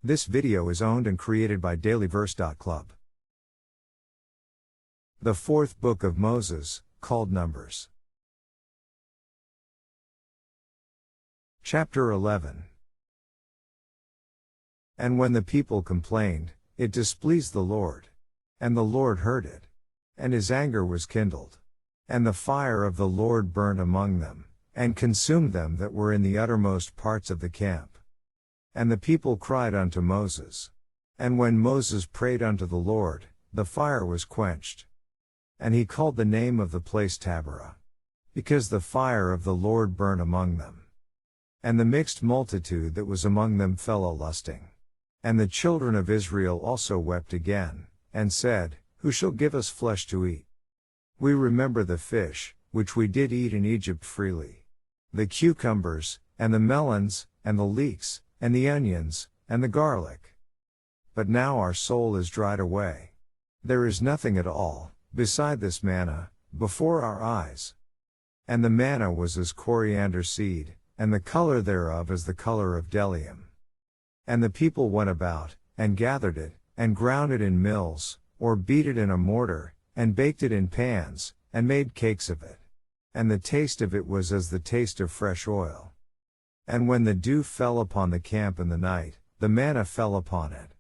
This video is owned and created by dailyverse.club. The fourth book of Moses, called Numbers. Chapter 11. And when the people complained, it displeased the Lord. And the Lord heard it. And his anger was kindled. And the fire of the Lord burnt among them, and consumed them that were in the uttermost parts of the camp. And the people cried unto Moses. And when Moses prayed unto the Lord, the fire was quenched. And he called the name of the place Taberah, because the fire of the Lord burnt among them. And the mixed multitude that was among them fell a-lusting. And the children of Israel also wept again, and said, Who shall give us flesh to eat? We remember the fish, which we did eat in Egypt freely, the cucumbers, and the melons, and the leeks, and the onions, and the garlic. But now our soul is dried away. There is nothing at all, beside this manna, before our eyes. And the manna was as coriander seed, and the color thereof as the color of bdellium. And the people went about, and gathered it, and ground it in mills, or beat it in a mortar, and baked it in pans, and made cakes of it. And the taste of it was as the taste of fresh oil. And when the dew fell upon the camp in the night, the manna fell upon it.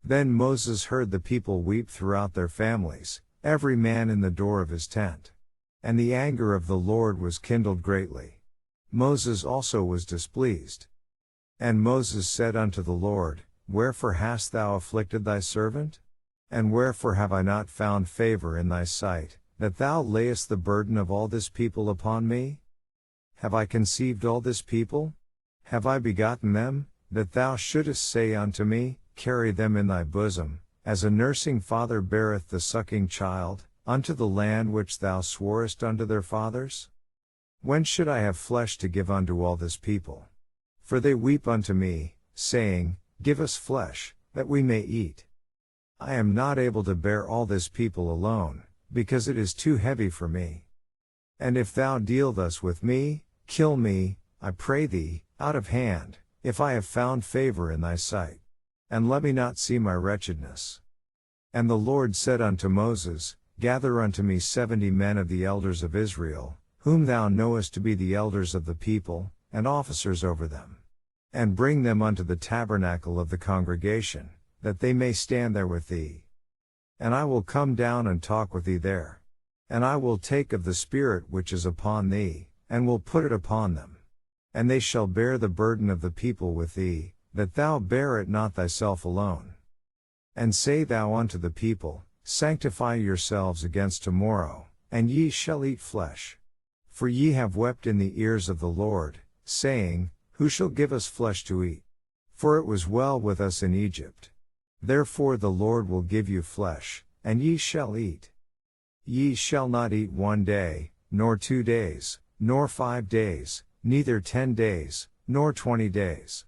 Then Moses heard the people weep throughout their families, every man in the door of his tent. And the anger of the Lord was kindled greatly. Moses also was displeased. And Moses said unto the Lord, Wherefore hast thou afflicted thy servant? And wherefore have I not found favor in thy sight, that thou layest the burden of all this people upon me? Have I conceived all this people? Have I begotten them, that thou shouldest say unto me, Carry them in thy bosom, as a nursing father beareth the sucking child, unto the land which thou sworest unto their fathers? When should I have flesh to give unto all this people? For they weep unto me, saying, Give us flesh, that we may eat. I am not able to bear all this people alone, because it is too heavy for me. And if thou deal thus with me, kill me, I pray thee, out of hand, if I have found favor in thy sight. And let me not see my wretchedness. And the Lord said unto Moses, Gather unto me 70 men of the elders of Israel, whom thou knowest to be the elders of the people, and officers over them. And bring them unto the tabernacle of the congregation, that they may stand there with thee. And I will come down and talk with thee there. And I will take of the Spirit which is upon thee, and will put it upon them. And they shall bear the burden of the people with thee, that thou bear it not thyself alone. And say thou unto the people, Sanctify yourselves against tomorrow, and ye shall eat flesh. For ye have wept in the ears of the Lord, saying, Who shall give us flesh to eat? For it was well with us in Egypt. Therefore the Lord will give you flesh, and ye shall eat. Ye shall not eat 1 day, nor 2 days, nor 5 days, neither 10 days, nor 20 days.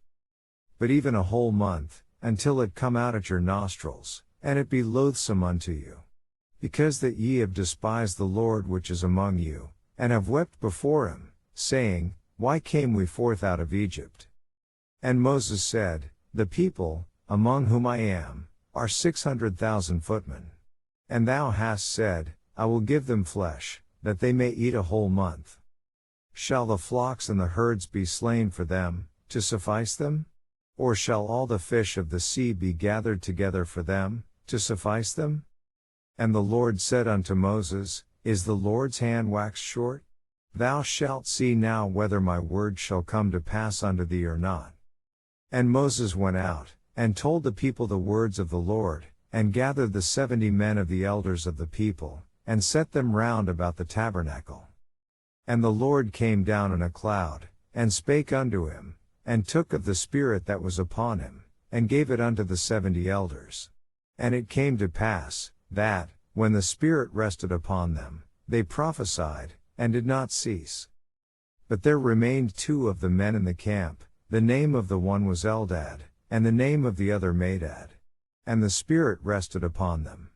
But even a whole month, until it come out at your nostrils, and it be loathsome unto you. Because that ye have despised the Lord which is among you, and have wept before him, saying, Why came we forth out of Egypt? And Moses said, The people, among whom I am, are 600,000 footmen. And thou hast said, I will give them flesh, that they may eat a whole month. Shall the flocks and the herds be slain for them, to suffice them? Or shall all the fish of the sea be gathered together for them, to suffice them? And the Lord said unto Moses, Is the Lord's hand waxed short? Thou shalt see now whether my word shall come to pass unto thee or not. And Moses went out, and told the people the words of the Lord, and gathered the 70 men of the elders of the people, and set them round about the tabernacle. And the Lord came down in a cloud, and spake unto him, and took of the Spirit that was upon him, and gave it unto the 70 elders. And it came to pass, that, when the Spirit rested upon them, they prophesied, and did not cease. But there remained 2 of the men in the camp, the name of the one was Eldad, and the name of the other Medad. And the Spirit rested upon them.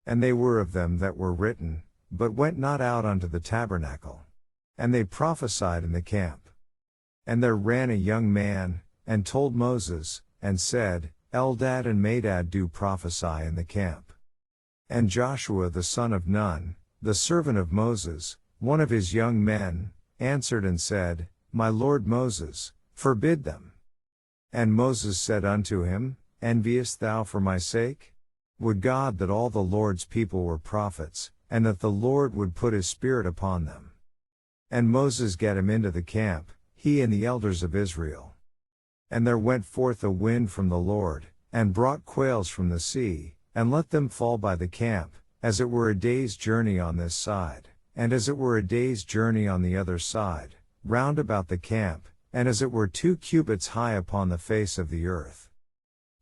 And they were of them that were written, but went not out unto the tabernacle. And they prophesied in the camp. And there ran a young man, and told Moses, and said, Eldad and Medad do prophesy in the camp. And Joshua the son of Nun, the servant of Moses, one of his young men, answered and said, My lord Moses, forbid them. And Moses said unto him, Enviest thou for my sake? Would God that all the Lord's people were prophets, and that the Lord would put his spirit upon them. And Moses gat him into the camp, he and the elders of Israel. And there went forth a wind from the Lord, and brought quails from the sea, and let them fall by the camp, as it were a day's journey on this side, and as it were a day's journey on the other side, round about the camp, and as it were 2 cubits high upon the face of the earth.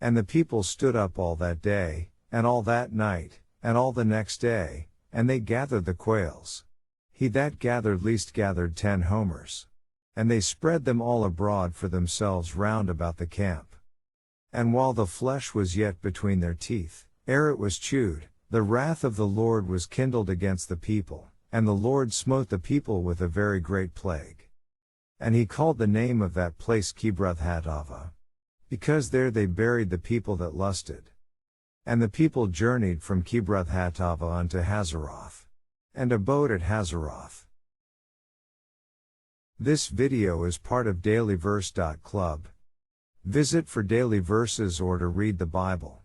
And the people stood up all that day, and all that night, and all the next day, and they gathered the quails. He that gathered least gathered 10 homers. And they spread them all abroad for themselves round about the camp. And while the flesh was yet between their teeth, ere it was chewed, the wrath of the Lord was kindled against the people, and the Lord smote the people with a very great plague. And he called the name of that place Kibroth-Hattaavah, because there they buried the people that lusted. And the people journeyed from Kibroth-Hattaavah unto Hazeroth, and abode at Hazeroth. This video is part of dailyverse.club. Visit for daily verses or to read the Bible.